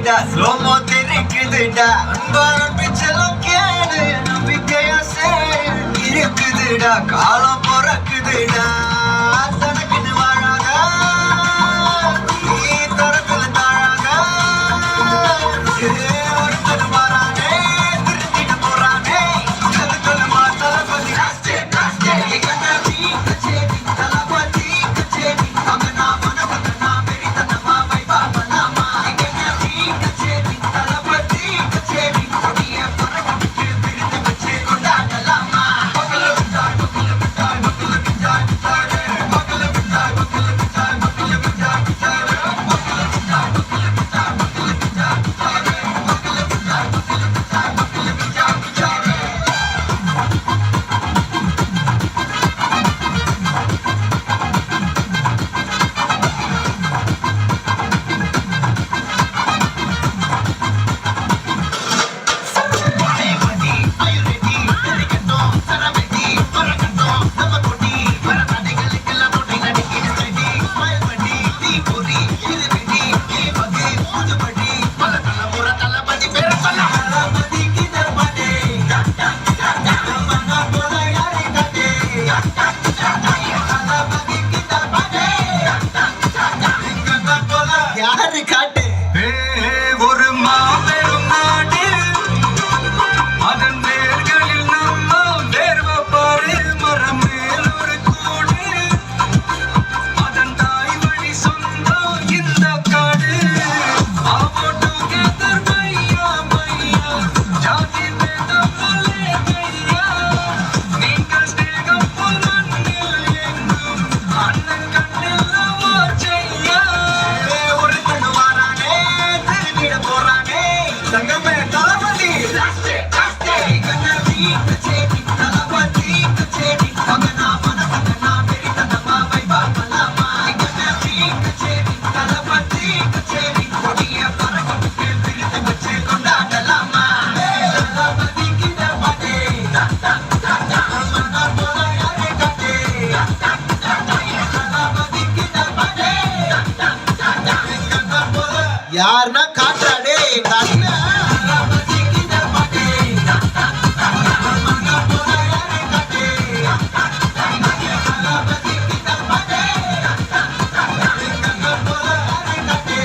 தெரிக்குதுடா slo-mo தெரிக்குதுடா அன்பாரம் பிச்சலும் கேடு நம்பிக்கையா சேரு இருக்குதுடா காலம் பிறக்குதுடா தனக்குன்னு வாழாத நீ தரத்துல தாழாத ஒருத்தர் மாறானே திருத்திட்டு போறானே தலமா தளபதி ராஸ்டே ராஸ்டே கண்ணாடி கச்சேரி தளபதி கச்சேரி அங்கனா மனவங்கனா வெறித்தனமா வைபா பண்ணாமா கண்ணாடி கச்சேரி தளபதி கச்சேரி கொடிய பறக்கவிட்டு விருது வச்சு கொண்டாடலாமா மக்கள் விட்டாய் மக்கள் விட்டாய் மக்கள் விட்டாய் விட்டாய் மக்கள் விட்டாய் மக்கள் விட்டாய் மக்கள் விட்டாய் விட்டாய் மக்கள் விட்டாய் மக்கள் விட்டாய் மக்கள் விட்டாய் விட்டாய் மக்கள் விட்டாய் மக்கள் விட்டாய் மக்கள் விட்டாய் விட்டாய் யாரு காட்டு ஒரு மாபெரும் நாடு அதன் வேர்களில் நம்ம வேர்வப்பாடு மரம் மேல் ஒரு கூடு அதன் தாய் வழி சொந்தம் இந்த காடு together மையா மையா ஜாதி பேதம் மையா நீங்கள் ஸ்நேகம் பொருளில் எங்கும் அண்ணன் கண்ணில் வாச்சையா ஒரு கண்ணு வாரானே திரும்பிட போறானே தங்கமே தளபதி ராஸ்டே ராஸ்டே கண்ணாடி கச்சேரி தளபதி கச்சேரி அங்கனா மனவங்கனா வெறித்தனமா வைபா பண்ணாமா கண்ணாடி கச்சேரி தளபதி கச்சேரி கொடிய பறக்கவிட்டு விருது வச்சு கொண்டாடலாமா தளபதி கிட்ட பாட்டே மன்னா போல யாரே காட்டே தளபதி கிட்ட பாட்டே யாருன்னா காட்டாடே காட்டுல தளபதி கிட்ட பாட்டே மன்னா போல யாரே காட்டே தளபதி கிட்ட பாட்டே போல யாரே காட்டே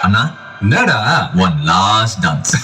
அண்ணா என்னடா ஒன் லாஸ்ட் டான்ஸ்